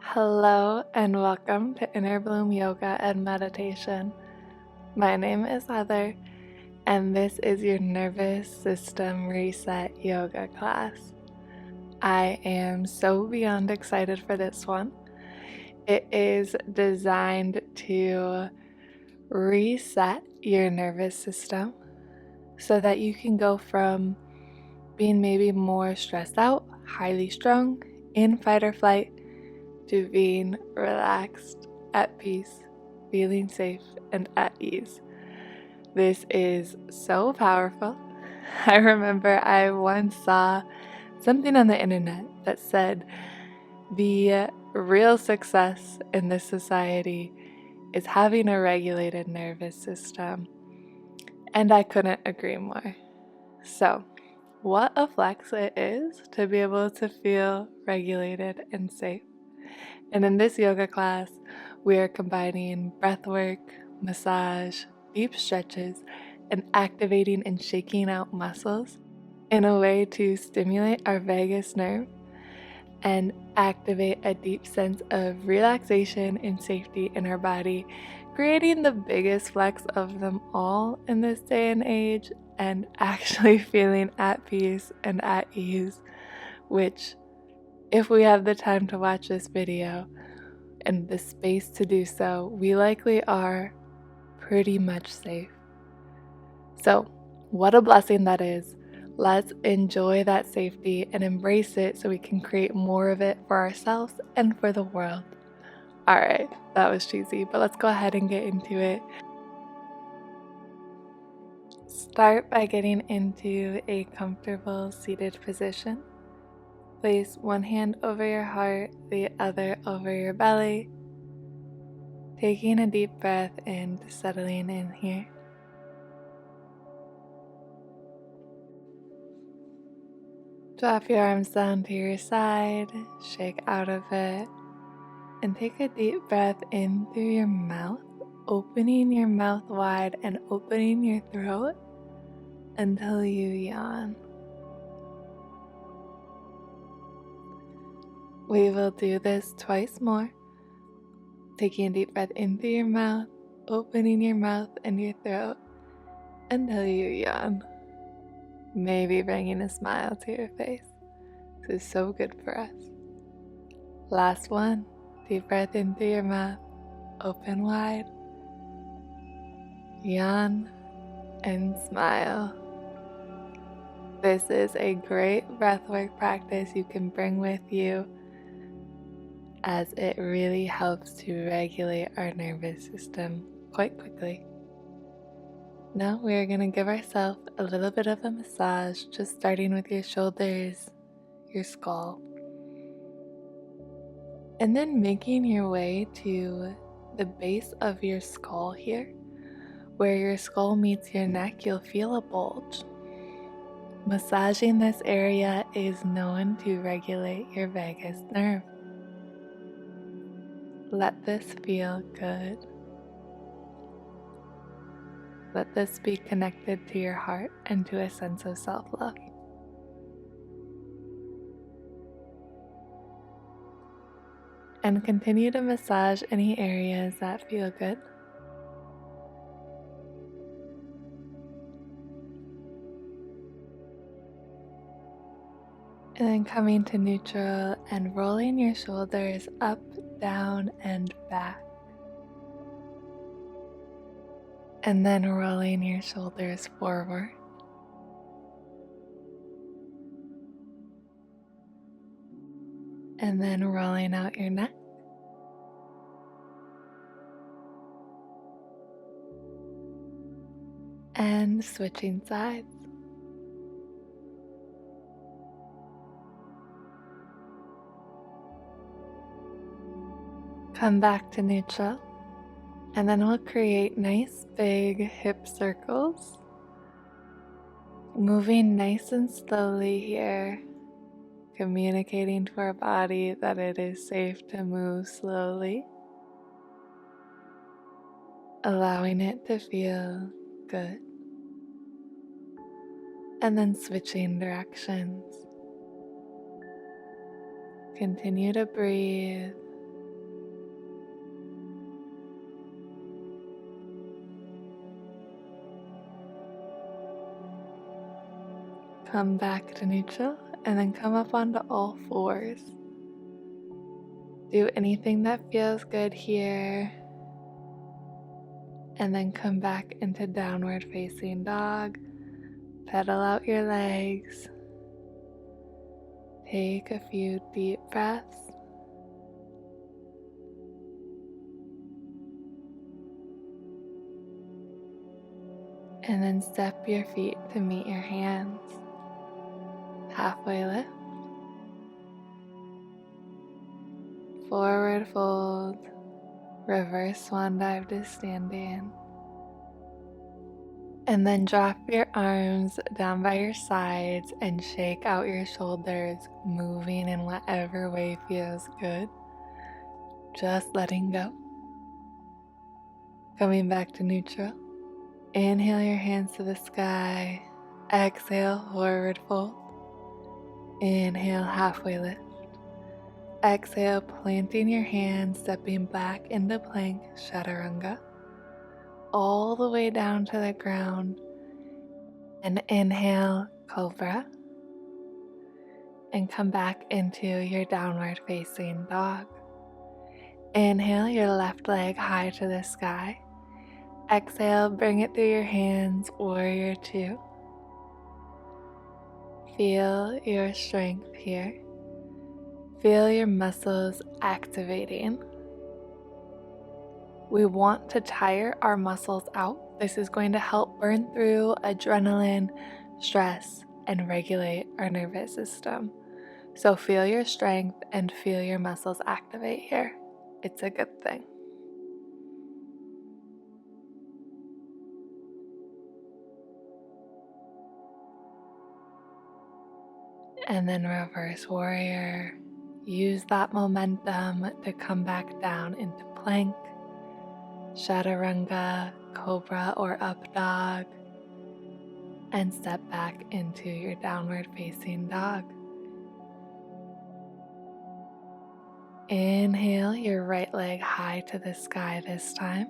Hello and welcome to Inner Bloom Yoga and Meditation. My name is Heather and this is your nervous system reset yoga class. I am so beyond excited for this one. It is designed to reset your nervous system so that you can go from being maybe more stressed out, highly strung, in fight or flight, to being relaxed, at peace, feeling safe, and at ease. This is so powerful. I remember I once saw something on the internet that said the real success in this society is having a regulated nervous system. And I couldn't agree more. So, what a flex it is to be able to feel regulated and safe. And in this yoga class, we are combining breathwork, massage, deep stretches, and activating and shaking out muscles in a way to stimulate our vagus nerve and activate a deep sense of relaxation and safety in our body, creating the biggest flex of them all in this day and age, and actually feeling at peace and at ease, which, if we have the time to watch this video and the space to do so, we likely are pretty much safe. So, what a blessing that is. Let's enjoy that safety and embrace it so we can create more of it for ourselves and for the world. Alright, that was cheesy, but let's go ahead and get into it. Start by getting into a comfortable seated position. Place one hand over your heart, the other over your belly. Taking a deep breath and settling in here. Drop your arms down to your side, shake out of it, and take a deep breath in through your mouth, opening your mouth wide and opening your throat until you yawn. We will do this twice more. Taking a deep breath in through your mouth, opening your mouth and your throat until you yawn. Maybe bringing a smile to your face. This is so good for us. Last one. Deep breath in through your mouth, open wide, yawn, and smile. This is a great breathwork practice you can bring with you, as it really helps to regulate our nervous system quite quickly. Now we are going to give ourselves a little bit of a massage, just starting with your shoulders, your skull, and then making your way to the base of your skull here. Where your skull meets your neck, you'll feel a bulge. Massaging this area is known to regulate your vagus nerve. Let this feel good. Let this be connected to your heart and to a sense of self-love. And continue to massage any areas that feel good. And then coming to neutral and rolling your shoulders up, down, and back. And then rolling your shoulders forward. And then rolling out your neck. And switching sides. Come back to neutral, and then we'll create nice big hip circles, moving nice and slowly here, communicating to our body that it is safe to move slowly, allowing it to feel good, and then switching directions. Continue to breathe come back to neutral, and then come up onto all fours. Do anything that feels good here, and then come back into downward facing dog. Pedal out your legs. Take a few deep breaths. And then step your feet to meet your hands. Halfway lift. Forward fold. Reverse swan dive to standing. And then drop your arms down by your sides and shake out your shoulders, moving in whatever way feels good. Just letting go. Coming back to neutral. Inhale your hands to the sky. Exhale, forward fold. Inhale, halfway lift. Exhale, planting your hands, stepping back into plank, chaturanga. All the way down to the ground. And inhale, cobra. And come back into your downward facing dog. Inhale your left leg high to the sky. Exhale, bring it through your hands, warrior two. Feel your strength here. Feel your muscles activating. We want to tire our muscles out. This is going to help burn through adrenaline, stress, and regulate our nervous system. So feel your strength and feel your muscles activate here. It's a good thing. And then reverse warrior. Use that momentum to come back down into plank, chaturanga, cobra or up dog, and step back into your downward facing dog. Inhale your right leg high to the sky this time.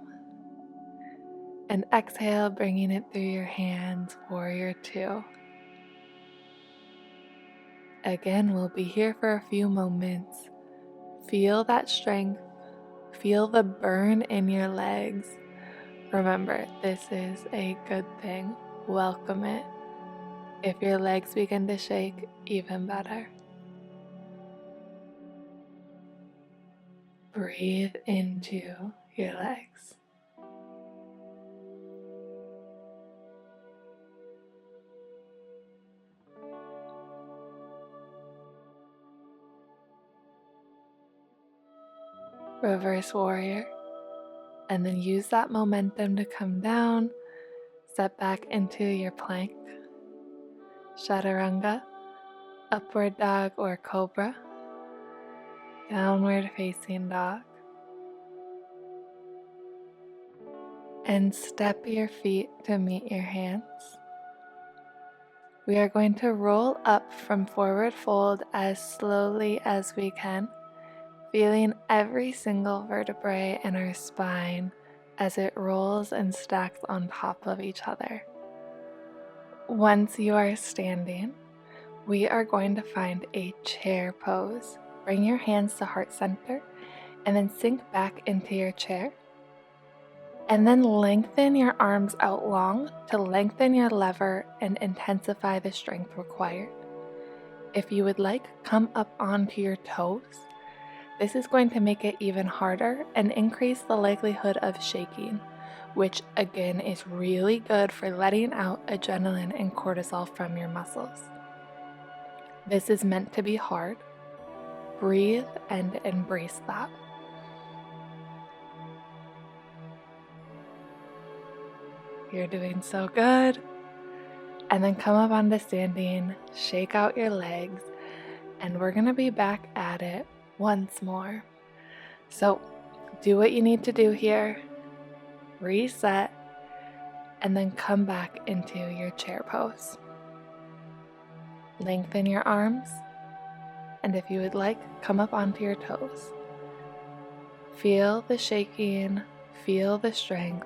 And exhale, bringing it through your hands, warrior two. Again, we'll be here for a few moments. Feel that strength. Feel the burn in your legs. Remember, this is a good thing. Welcome it. If your legs begin to shake, even better. Breathe into your legs. Reverse warrior, and then use that momentum to come down, step back into your plank, chaturanga, upward dog or cobra, downward facing dog, and step your feet to meet your hands. We are going to roll up from forward fold as slowly as we can, feeling every single vertebrae in our spine as it rolls and stacks on top of each other. Once you are standing, we are going to find a chair pose. Bring your hands to heart center and then sink back into your chair. And then lengthen your arms out long to lengthen your lever and intensify the strength required. If you would like, come up onto your toes. This is going to make it even harder and increase the likelihood of shaking, which again is really good for letting out adrenaline and cortisol from your muscles. This is meant to be hard. Breathe and embrace that. You're doing so good. And then come up onto standing, shake out your legs, and we're gonna be back at it once more. So do what you need to do here, reset, and then come back into your chair pose. Lengthen your arms, and if you would like, come up onto your toes. Feel the shaking, feel the strength.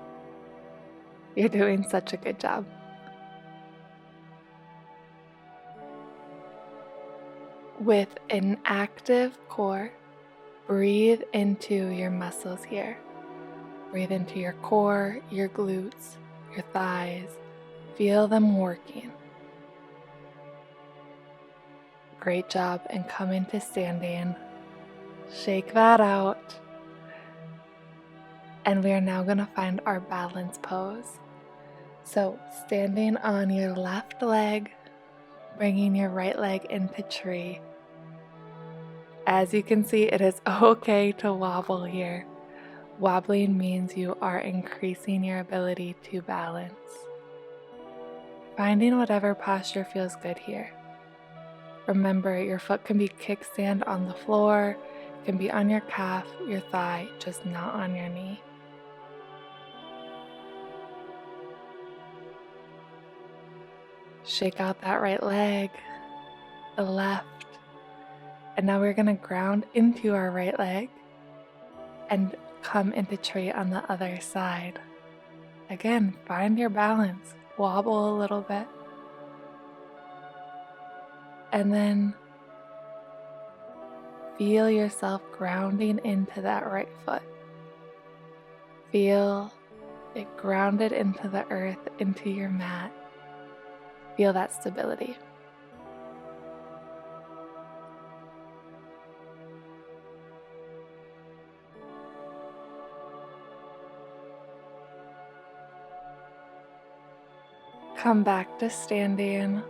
You're doing such a good job. With an active core, breathe into your muscles here. Breathe into your core, your glutes, your thighs. Feel them working. Great job, and come into standing. Shake that out. And we are now going to find our balance pose. So standing on your left leg, bringing your right leg into tree. As you can see, it is okay to wobble here. Wobbling means you are increasing your ability to balance. Finding whatever posture feels good here. Remember, your foot can be kickstand on the floor, can be on your calf, your thigh, just not on your knee. Shake out that right leg, the left, and now we're going to ground into our right leg and come into tree on the other side. Again, find your balance, wobble a little bit, and then feel yourself grounding into that right foot. Feel it grounded into the earth, into your mat. Feel that stability. Come back to standing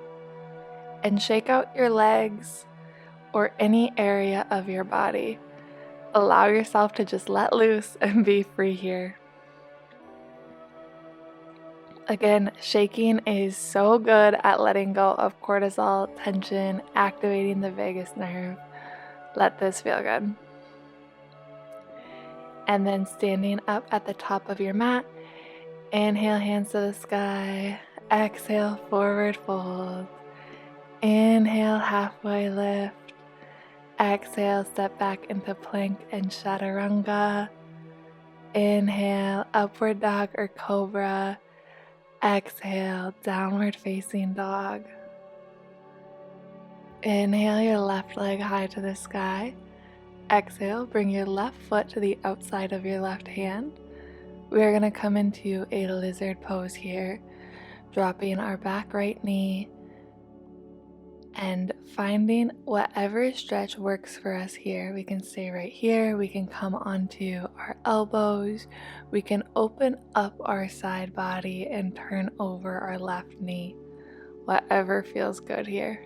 and shake out your legs or any area of your body. Allow yourself to just let loose and be free here. Again, shaking is so good at letting go of cortisol, tension, activating the vagus nerve. Let this feel good. And then standing up at the top of your mat, inhale, hands to the sky. Exhale, forward fold. Inhale, halfway lift. Exhale, step back into plank and chaturanga. Inhale, upward dog or cobra. Exhale, downward facing dog. Inhale your left leg high to the sky. Exhale, bring your left foot to the outside of your left hand. We are going to come into a lizard pose here, dropping our back right knee and finding whatever stretch works for us here. We can stay right here. We can come onto our elbows. We can open up our side body and turn over our left knee. Whatever feels good here.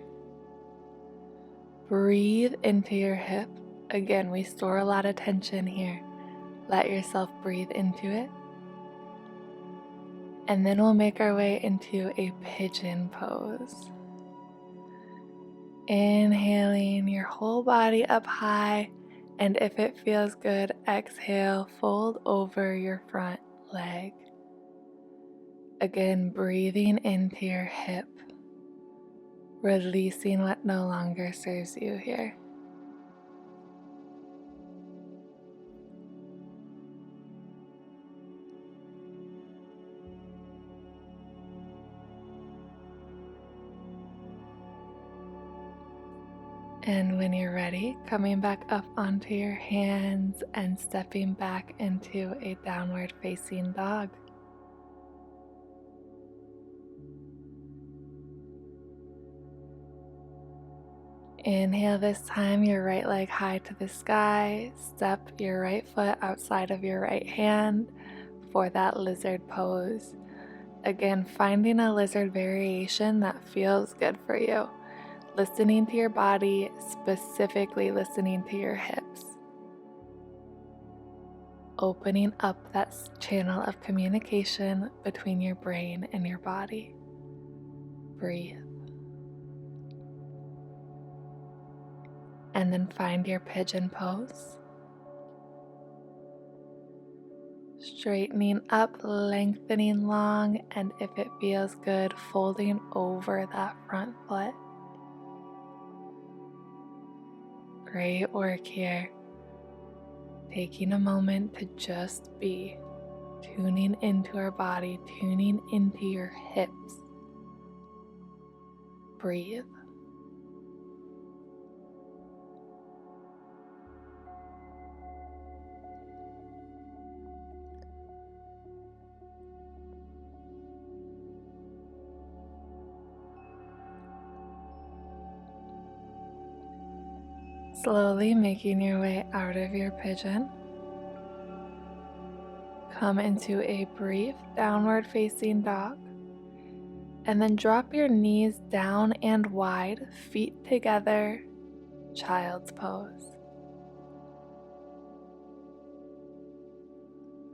Breathe into your hip. Again, we store a lot of tension here. Let yourself breathe into it. And then we'll make our way into a pigeon pose. Inhaling your whole body up high, and if it feels good, exhale, fold over your front leg. Again, breathing into your hip, releasing what no longer serves you here. And when you're ready, coming back up onto your hands and stepping back into a downward facing dog. Inhale this time, your right leg high to the sky. Step your right foot outside of your right hand for that lizard pose. Again, finding a lizard variation that feels good for you. Listening to your body, specifically listening to your hips. Opening up that channel of communication between your brain and your body. Breathe. And then find your pigeon pose. Straightening up, lengthening long, and if it feels good, folding over that front foot. Great work here. Taking a moment to just be, tuning into our body, tuning into your hips. Breathe. Slowly making your way out of your pigeon. Come into a brief downward facing dog. And then drop your knees down and wide, feet together, child's pose.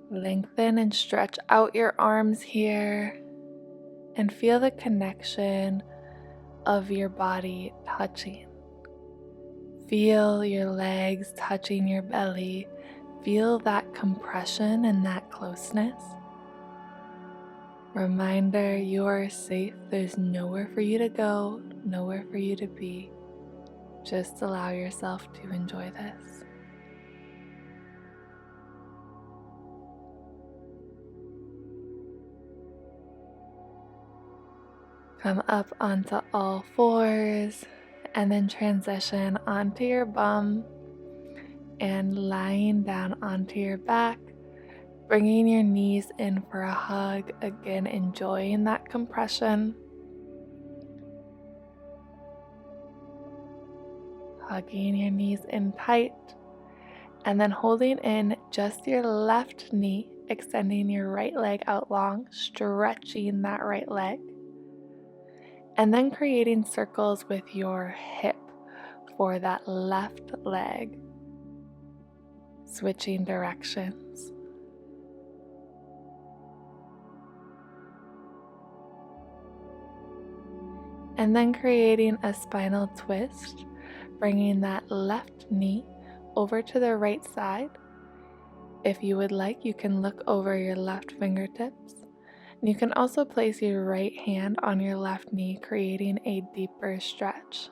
Lengthen and stretch out your arms here and feel the connection of your body touching. Feel your legs touching your belly. Feel that compression and that closeness. Reminder, you are safe. There's nowhere for you to go, nowhere for you to be. Just allow yourself to enjoy this. Come up onto all fours and then transition onto your bum and lying down onto your back, bringing your knees in for a hug. Again, enjoying that compression. Hugging your knees in tight and then holding in just your left knee, extending your right leg out long, stretching that right leg. And then creating circles with your hip for that left leg. Switching directions. And then creating a spinal twist, bringing that left knee over to the right side. If you would like, you can look over your left fingertips. And you can also place your right hand on your left knee, creating a deeper stretch.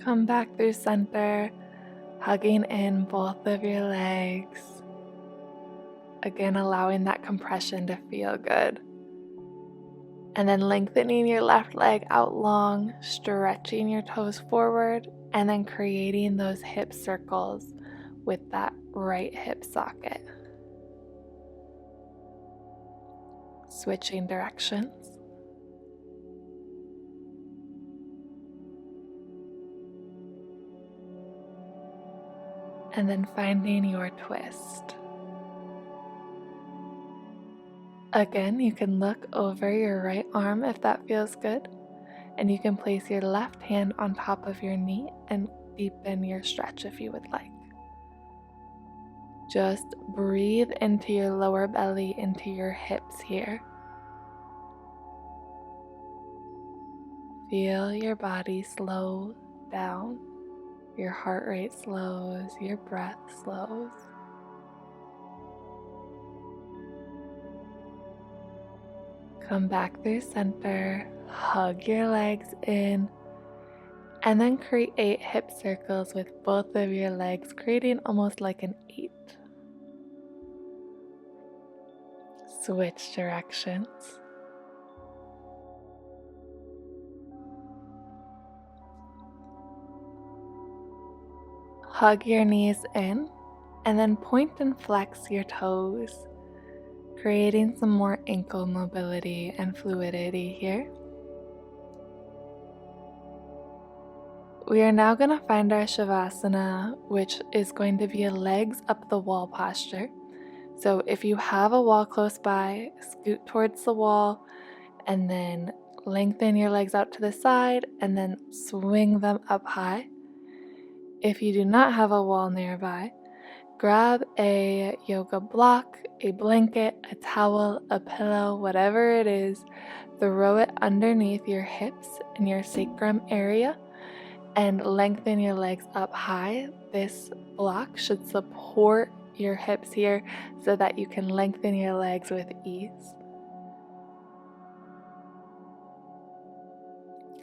Come back through center, hugging in both of your legs. Again, allowing that compression to feel good. And then lengthening your left leg out long, stretching your toes forward, and then creating those hip circles with that right hip socket. Switching directions. And then finding your twist. Again, you can look over your right arm if that feels good, and you can place your left hand on top of your knee and deepen your stretch if you would like. Just breathe into your lower belly, into your hips here. Feel your body slow down. Your heart rate slows, your breath slows. Come back through center, hug your legs in, and then create hip circles with both of your legs, creating almost like an 8. Switch directions. Hug your knees in, and then point and flex your toes, creating some more ankle mobility and fluidity here. We are now going to find our Shavasana, which is going to be a legs up the wall posture. So if you have a wall close by, scoot towards the wall and then lengthen your legs out to the side and then swing them up high. If you do not have a wall nearby, grab a yoga block, a blanket, a towel, a pillow, whatever it is, throw it underneath your hips and your sacrum area and lengthen your legs up high. This block should support your hips here so that you can lengthen your legs with ease.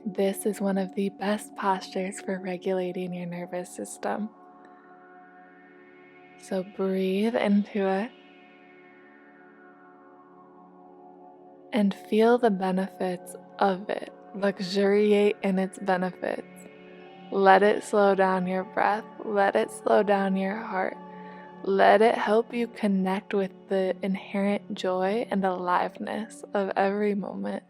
This is one of the best postures for regulating your nervous system. So breathe into it and feel the benefits of it. Luxuriate in its benefits. Let it slow down your breath. Let it slow down your heart. Let it help you connect with the inherent joy and aliveness of every moment.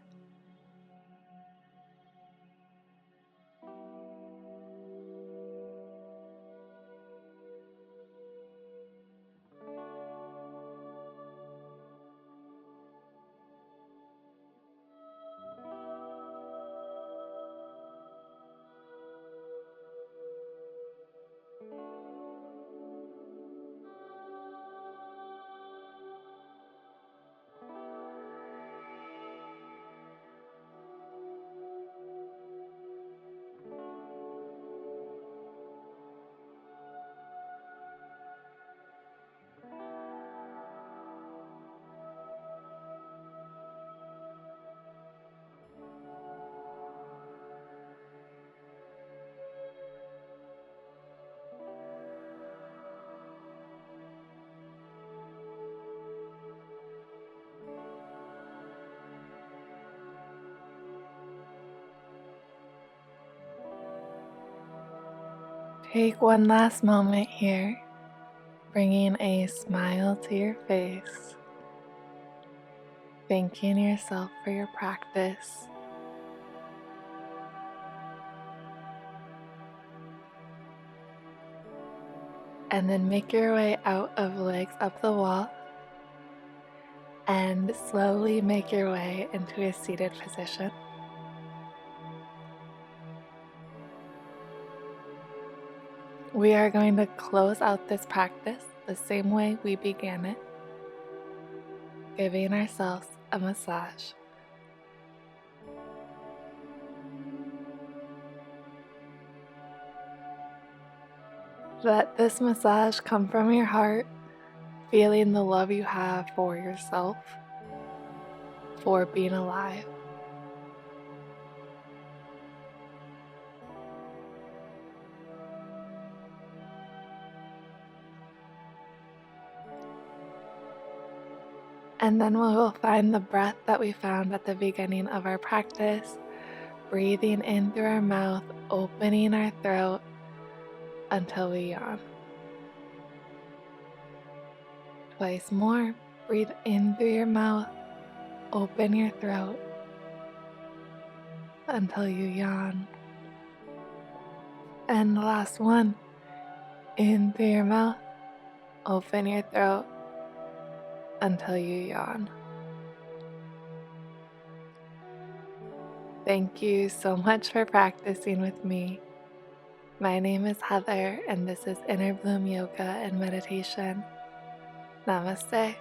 Take one last moment here, bringing a smile to your face, thanking yourself for your practice. And then make your way out of legs up the wall and slowly make your way into a seated position. We are going to close out this practice the same way we began it, giving ourselves a massage. Let this massage come from your heart, feeling the love you have for yourself, for being alive. And then we will find the breath that we found at the beginning of our practice, breathing in through our mouth, opening our throat until we yawn. Twice more. Breathe in through your mouth, open your throat until you yawn. And the last one. In through your mouth, open your throat until you yawn. Thank you so much for practicing with me. My name is Heather, and this is Inner Bloom Yoga and Meditation. Namaste.